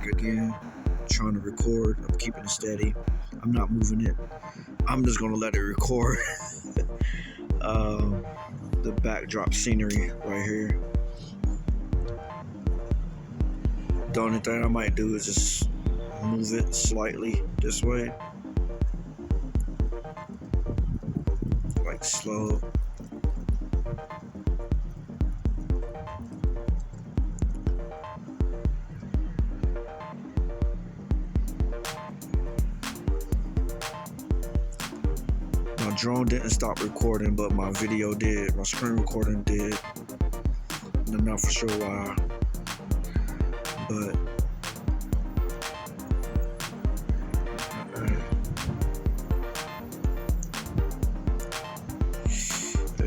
again, trying to record. I'm keeping it steady. I'm not moving it. I'm just gonna let it record. The backdrop scenery right here. The only thing I might do is just move it slightly this way, like slow. My drone didn't stop recording, but my video did. My screen recording did. I'm not for sure why, but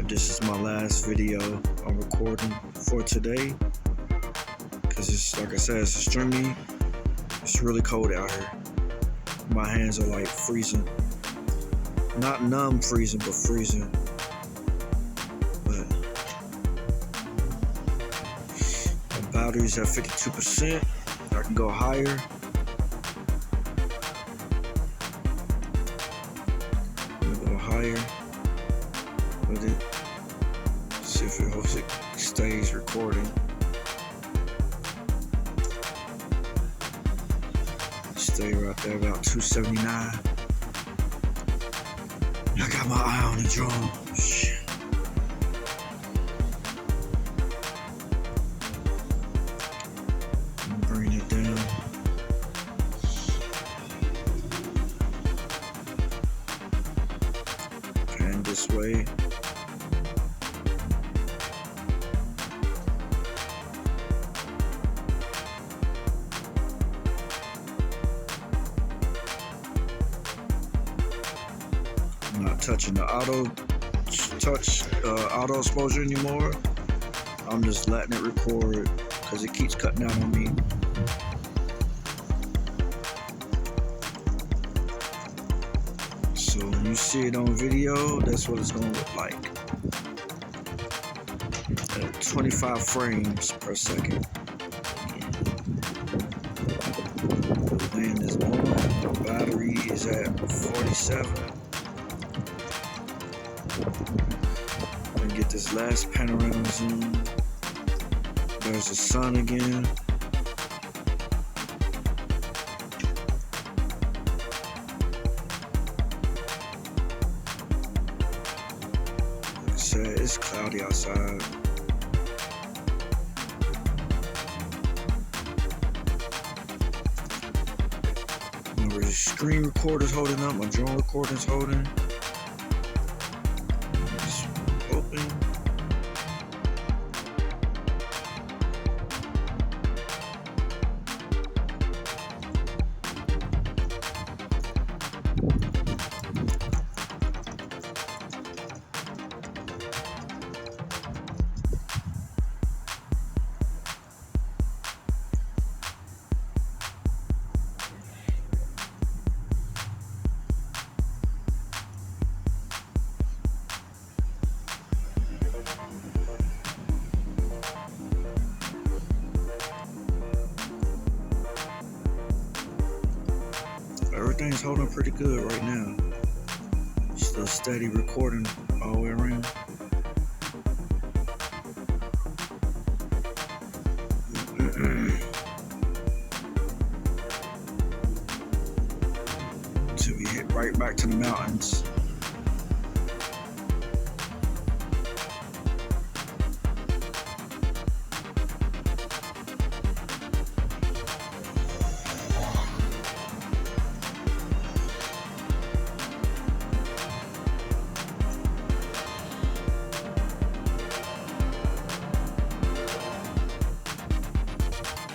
this is my last video I'm recording for today, because it's, like I said, it's extremely, it's really cold out here. My hands are like freezing. Not numb freezing, but freezing. But my battery's at 52%. I can go higher. I'm gonna go higher with it. See if it hopes it stays recording. Stay right there, about 279. I got my eye on the drone. Shit. Bring it down. Pan this way. Not touching the auto exposure anymore. I'm just letting it record because it keeps cutting out on me. So when you see it on video, that's what it's gonna look like. At 25 frames per second. The wind is blowing. The battery is at 47. And get this last panorama zoom. There's the sun again. Like I said, it's cloudy outside. My screen recorder's holding up, my drone recorder's holding. Everything's holding pretty good right now. Still steady recording all the way around. Till we hit right back to the mountains.